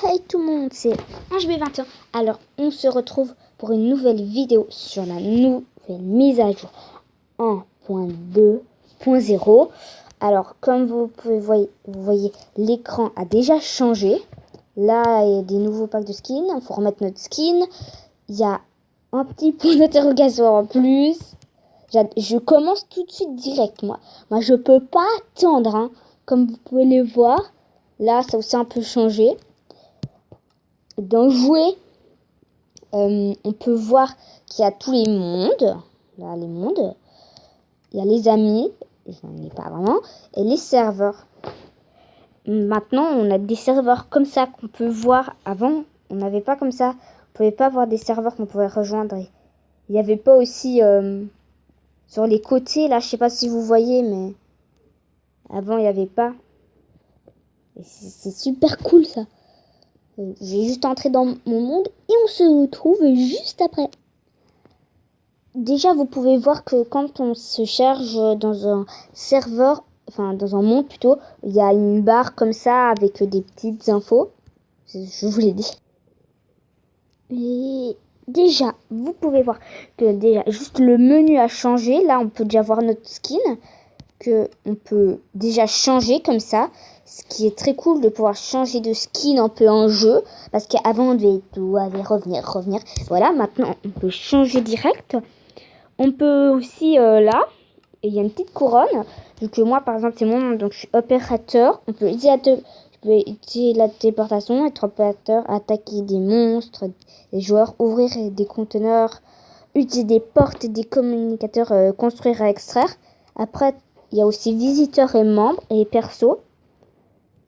Hey tout le monde, c'est HB21. Alors, on se retrouve pour une nouvelle vidéo sur la nouvelle mise à jour 1.2.0. Alors, comme vous voyez, l'écran a déjà changé. Là, il y a des nouveaux packs de skins. Il faut remettre notre skin. Il y a un petit point d'interrogation en plus. Je commence tout de suite direct, moi. Je peux pas attendre, hein. Comme vous pouvez le voir. Là, ça aussi un peu changé. Dans jouer, on peut voir qu'il y a tous les mondes. Là, les mondes. Il y a les amis, j'en ai pas vraiment, et les serveurs. Maintenant, on a des serveurs comme ça qu'on peut voir. Avant, on n'avait pas comme ça. On pouvait pas voir des serveurs qu'on pouvait rejoindre. Il n'y avait pas aussi sur les côtés, là, je sais pas si vous voyez, mais avant, il n'y avait pas. Et c'est super cool, ça. J'ai juste entré dans mon monde et on se retrouve juste après. Déjà, vous pouvez voir que quand on se charge dans un serveur, enfin dans un monde plutôt, il y a une barre comme ça avec des petites infos. Je vous l'ai dit. Et déjà, vous pouvez voir que déjà, juste le menu a changé. Là, on peut déjà voir notre skin. Que on peut déjà changer comme ça. Ce qui est très cool de pouvoir changer de skin un peu en jeu. Parce qu'avant, on devait tout aller revenir. Voilà, maintenant, on peut changer direct. On peut aussi, là, il y a une petite couronne. Vu que moi, par exemple, c'est mon nom, donc je suis opérateur. On peut utiliser la téléportation, être opérateur, attaquer des monstres, des joueurs, ouvrir des conteneurs, utiliser des portes et des communicateurs, construire et extraire. Après, il y a aussi visiteurs et membres et perso.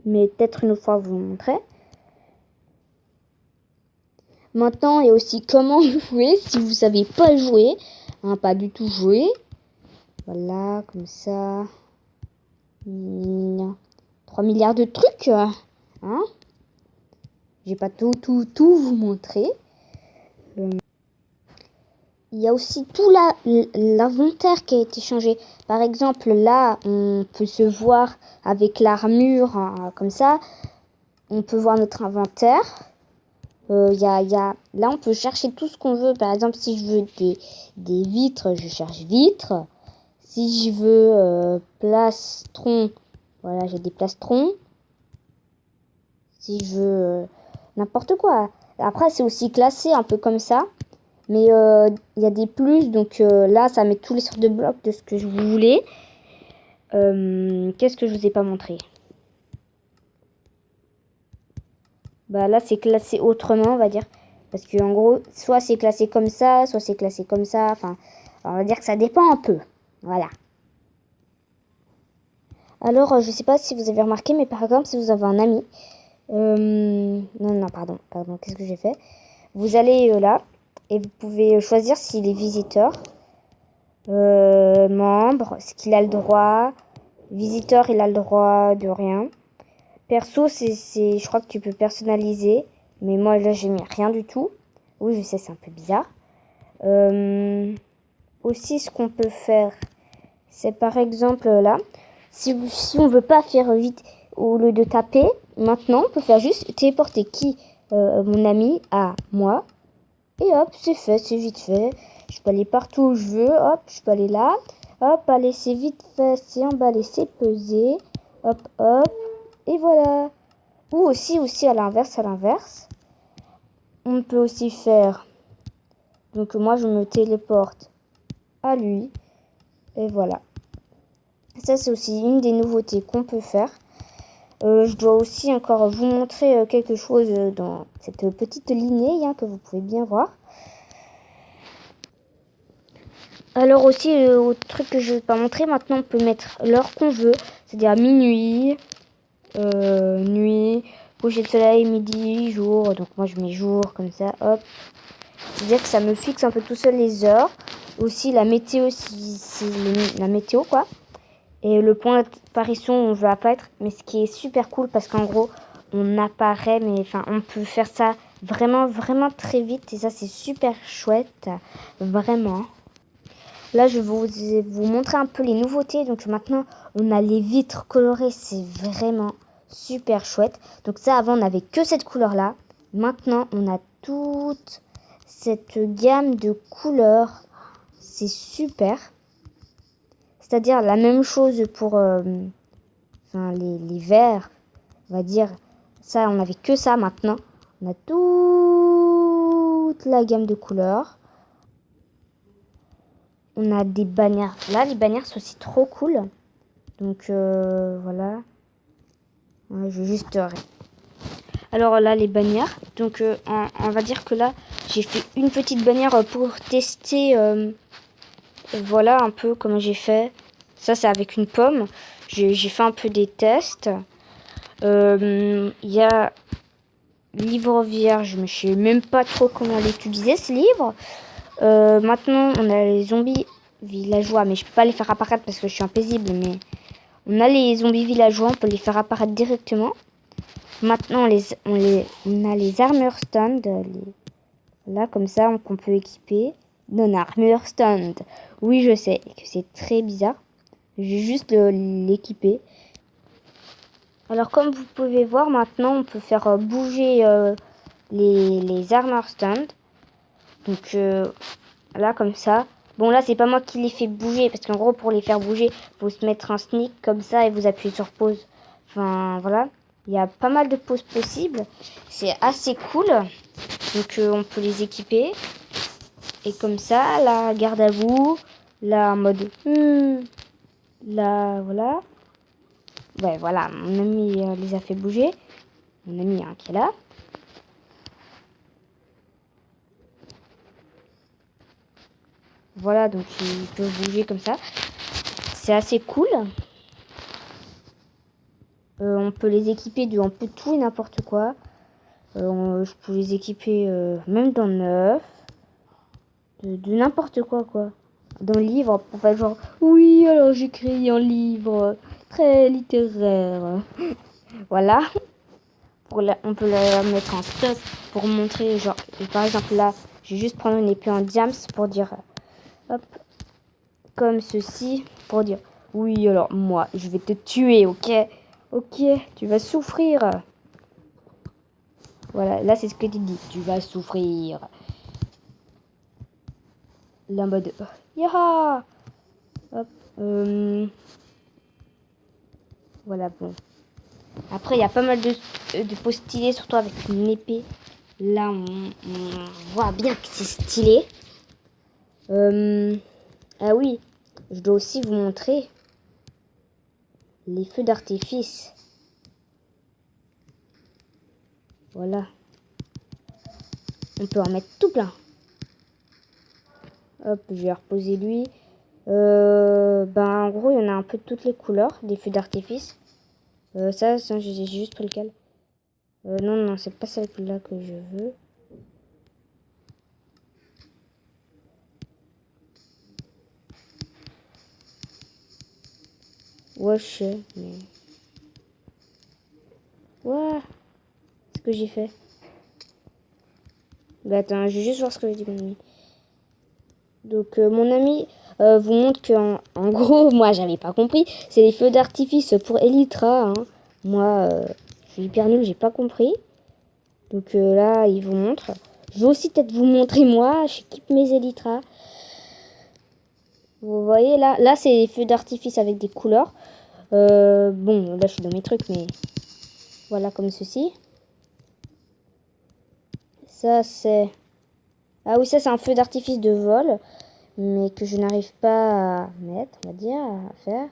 Mais peut-être une autre fois, je vous montrerai. Maintenant, il y a aussi comment jouer si vous ne savez pas jouer. Hein, pas du tout jouer. Voilà, comme ça. 3 milliards de trucs. Hein, j'ai pas tout vous montrer. Il y a aussi tout l'inventaire qui a été changé. Par exemple, là, on peut se voir avec l'armure, hein, comme ça. On peut voir notre inventaire. Là, on peut chercher tout ce qu'on veut. Par exemple, si je veux des vitres, je cherche vitres. Si je veux plastron, voilà, j'ai des plastrons. Si je veux n'importe quoi. Après, c'est aussi classé un peu comme ça. Mais il y a des plus, donc là, ça met tous les sortes de blocs de ce que je voulais. Qu'est-ce que je vous ai pas montré? Bah là, c'est classé autrement, on va dire. Parce que en gros, soit c'est classé comme ça, soit c'est classé comme ça. Enfin, on va dire que ça dépend un peu. Voilà. Alors, je sais pas si vous avez remarqué, mais par exemple, si vous avez un ami... non, pardon, qu'est-ce que j'ai fait? Vous allez là, et vous pouvez choisir s'il est visiteur, membre, ce qu'il a le droit. Visiteur, il a le droit de rien. Perso, je crois que tu peux personnaliser. Mais moi, là, j'ai mis rien du tout. Oui, je sais, c'est un peu bizarre. Aussi, ce qu'on peut faire, c'est par exemple là. Si on veut pas faire vite, au lieu de taper, maintenant, on peut faire juste téléporter mon ami à moi. Et hop, c'est fait, c'est vite fait. Je peux aller partout où je veux. Hop, je peux aller là. Hop, allez, c'est vite fait. C'est emballé, c'est pesé. Hop. Et voilà. Ou aussi à l'inverse. On peut aussi faire. Donc moi, je me téléporte à lui. Et voilà. Ça, c'est aussi une des nouveautés qu'on peut faire. Je dois aussi encore vous montrer quelque chose dans cette petite lignée, hein, que vous pouvez bien voir. Alors aussi, autre truc que je ne vais pas montrer, maintenant on peut mettre l'heure qu'on veut, c'est-à-dire minuit, nuit, coucher de soleil, midi, jour. Donc moi je mets jour comme ça, hop. C'est-à-dire que ça me fixe un peu tout seul les heures. Aussi la météo, si c'est la météo quoi. Et le point d'apparition, on veut apparaître, mais ce qui est super cool parce qu'en gros, on apparaît, mais enfin on peut faire ça vraiment très vite et ça c'est super chouette, vraiment. Là, je vais vous montrer un peu les nouveautés. Donc maintenant, on a les vitres colorées. C'est vraiment super chouette. Donc ça, avant, on n'avait que cette couleur-là. Maintenant, on a toute cette gamme de couleurs. C'est super. C'est-à-dire la même chose pour les verts, on va dire. Ça, on n'avait que ça maintenant. On a toute la gamme de couleurs. On a des bannières. Là, les bannières sont aussi trop cool. Donc, voilà. Ouais, je vais juste... Alors là, les bannières. Donc, on va dire que là, j'ai fait une petite bannière pour tester... voilà un peu comment j'ai fait. Ça, c'est avec une pomme. J'ai fait un peu des tests. Il y a livre vierge, mais je sais même pas trop comment l'utiliser ce livre. Maintenant, on a les zombies villageois, mais je peux pas les faire apparaître parce que je suis impaisible. Mais on a les zombies villageois, on peut les faire apparaître directement. Maintenant, on a les armor stand, là comme ça, qu'on peut équiper. Non, armor stand. Oui, je sais que c'est très bizarre. Je vais juste l'équiper. Alors comme vous pouvez voir maintenant, on peut faire bouger les armor stand. Donc là comme ça. Bon là c'est pas moi qui les fais bouger parce qu'en gros pour les faire bouger, faut se mettre un sneak comme ça et vous appuyez sur pause. Enfin voilà, il y a pas mal de pauses possibles. C'est assez cool. Donc on peut les équiper. Et comme ça, la garde à vous, là en mode là voilà. Ouais, voilà, mon ami les a fait bouger. Mon ami qui est là. Voilà, donc ils peuvent bouger comme ça. C'est assez cool. On peut les équiper de un peu tout et n'importe quoi. Je peux les équiper même dans neuf. De n'importe quoi. Dans le livre, pour faire genre, oui, alors j'écris un livre très littéraire. Voilà. On peut la mettre en stock pour montrer, genre, par exemple là, je vais juste prendre une épée en diams pour dire, hop, comme ceci, pour dire, oui, alors moi, je vais te tuer, ok? Ok, tu vas souffrir. Voilà, là c'est ce que tu dis, tu vas souffrir. Là en mode, yaha! Hop, voilà, bon. Après, il y a pas mal de poses stylées, surtout avec une épée. Là, on voit bien que c'est stylé. Ah oui, je dois aussi vous montrer les feux d'artifice. Voilà. On peut en mettre tout plein. Hop, je vais reposer lui. En gros, il y en a un peu de toutes les couleurs des feux d'artifice. Ça j'ai juste pris lequel. Non, c'est pas celle-là que je veux. Ouais, je sais, mais... Ouais, ce que j'ai fait. Bah attends, je vais juste voir ce que j'ai dit mon ami. Donc mon ami vous montre qu'en en gros, moi j'avais pas compris. C'est les feux d'artifice pour Elytra. Hein. Moi, je suis hyper nulle, j'ai pas compris. Donc là, il vous montre. Je vais aussi peut-être vous montrer moi. J'équipe mes Elytra. Vous voyez là c'est les feux d'artifice avec des couleurs. Bon, là je suis dans mes trucs, mais voilà comme ceci. Ça c'est... Ah oui, ça c'est un feu d'artifice de vol, mais que je n'arrive pas à mettre, on va dire, à faire.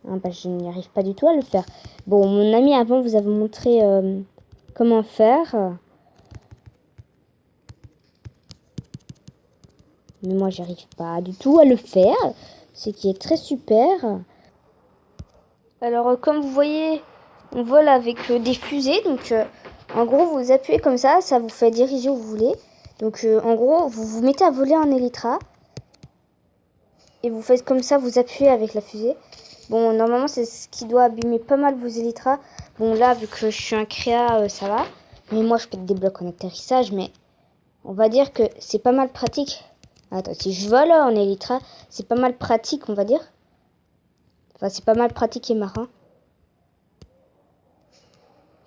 Ah, bah, je n'y arrive pas du tout à le faire. Bon, mon ami avant vous avez montré comment faire. Mais moi, j'arrive pas du tout à le faire. Ce qui est très super. Alors, comme vous voyez, on vole avec des fusées. Donc, en gros, vous appuyez comme ça vous fait diriger où vous voulez. Donc, en gros, vous vous mettez à voler en Elytra. Et vous faites comme ça, vous appuyez avec la fusée. Bon, normalement, c'est ce qui doit abîmer pas mal vos Elytras. Bon, là, vu que je suis un créa, ça va. Mais moi, je pète des blocs en atterrissage. Mais on va dire que c'est pas mal pratique. Attends, si je vole en Elytra, c'est pas mal pratique, on va dire. Enfin, c'est pas mal pratique et marin.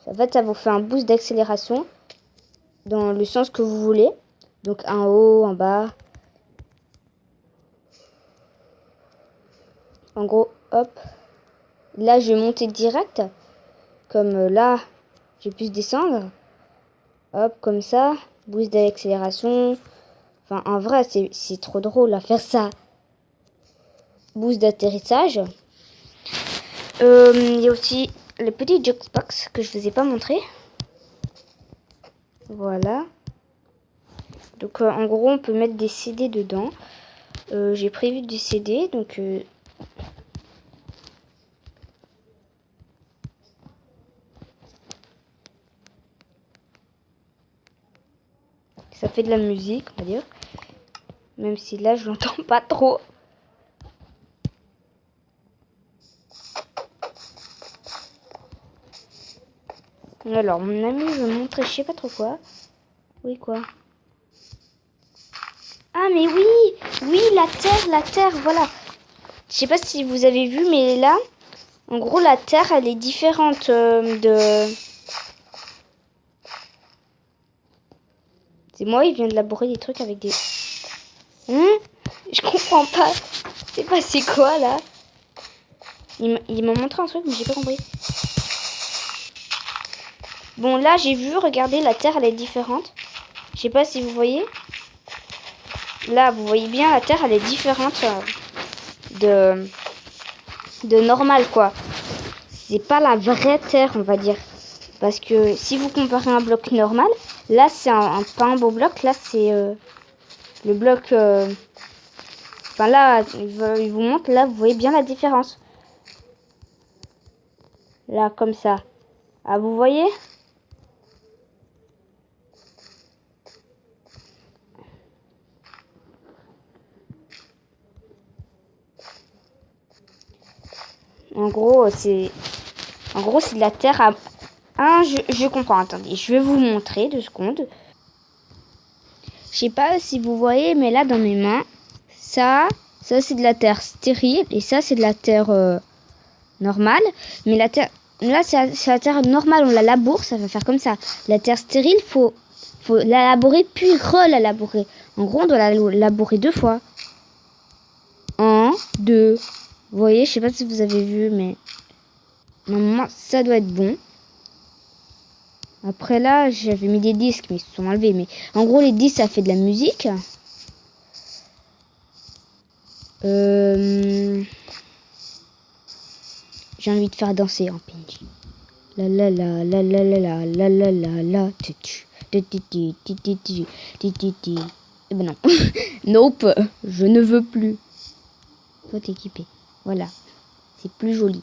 En fait, ça vous fait un boost d'accélération dans le sens que vous voulez. Donc, en haut, en bas. En gros, hop. Là, je vais monter direct. Comme là, j'ai pu descendre. Hop, comme ça. Boost d'accélération. Enfin, en vrai, c'est trop drôle à faire ça. Boost d'atterrissage. Il y a aussi le petit jukebox que je vous ai pas montré. Voilà. Donc, en gros, on peut mettre des CD dedans. J'ai prévu des CD, donc... ça fait de la musique, on va dire. Même si là, je l'entends pas trop. Alors, mon ami veut montrer, je sais pas trop quoi. Oui, quoi. Ah, mais oui! Oui, la terre, voilà. Je sais pas si vous avez vu, mais là, en gros, la terre, elle est différente de... C'est moi, il vient de labourer des trucs avec des... Je comprends pas. C'est pas c'est quoi, là? Il m'a montré un truc, mais j'ai pas compris. Bon, là, j'ai vu, regardez, la terre, elle est différente. Je sais pas si vous voyez. Là, vous voyez bien, la terre, elle est différente de normal, quoi. C'est pas la vraie terre, on va dire. Parce que si vous comparez un bloc normal, là, c'est pas un beau bloc. Là, c'est le bloc... Enfin, là, il vous montre, là, vous voyez bien la différence. Là, comme ça. Ah, vous voyez ? En gros, c'est de la terre à... Ah, je comprends. Attendez, je vais vous montrer 2 secondes. Je sais pas si vous voyez, mais là, dans mes mains, ça c'est de la terre stérile. Et ça, c'est de la terre normale. Mais la terre... Là, c'est la terre normale. On la laboure, ça va faire comme ça. La terre stérile, faut la labourer, puis la labourer. En gros, on doit la labourer 2 fois. 1, 2... Vous voyez, je sais pas si vous avez vu, mais normalement, ça doit être bon. Après là, j'avais mis des disques, mais ils se sont enlevés. Mais en gros, les disques, ça fait de la musique. J'ai envie de faire danser en PNJ. La la la la la la la la la la la. Eh ben non. Nope, je ne veux plus. Faut t'équiper. Voilà. C'est plus joli.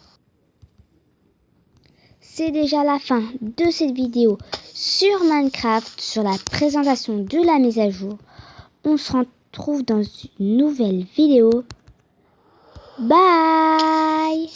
C'est déjà la fin de cette vidéo sur Minecraft, sur la présentation de la mise à jour. On se retrouve dans une nouvelle vidéo. Bye!